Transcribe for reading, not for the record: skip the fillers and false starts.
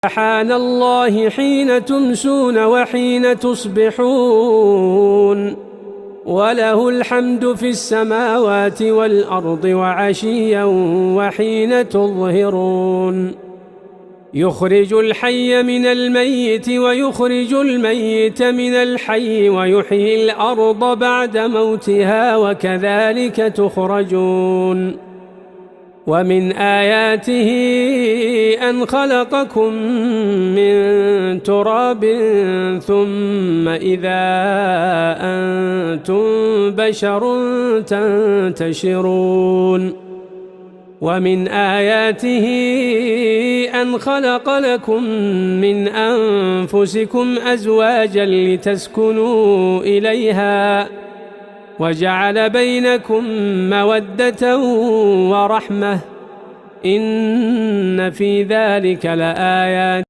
سبحان الله حين تمسون وحين تصبحون وله الحمد في السماوات والأرض وعشيا وحين تظهرون يخرج الحي من الميت ويخرج الميت من الحي ويحيي الأرض بعد موتها وكذلك تخرجون ومن آياته أن خلقكم من تراب ثم إذا أنتم بشر تنتشرون ومن آياته أن خلق لكم من أنفسكم أزواجا لتسكنوا إليها وجعل بينكم مودة ورحمة إن في ذلك لآيات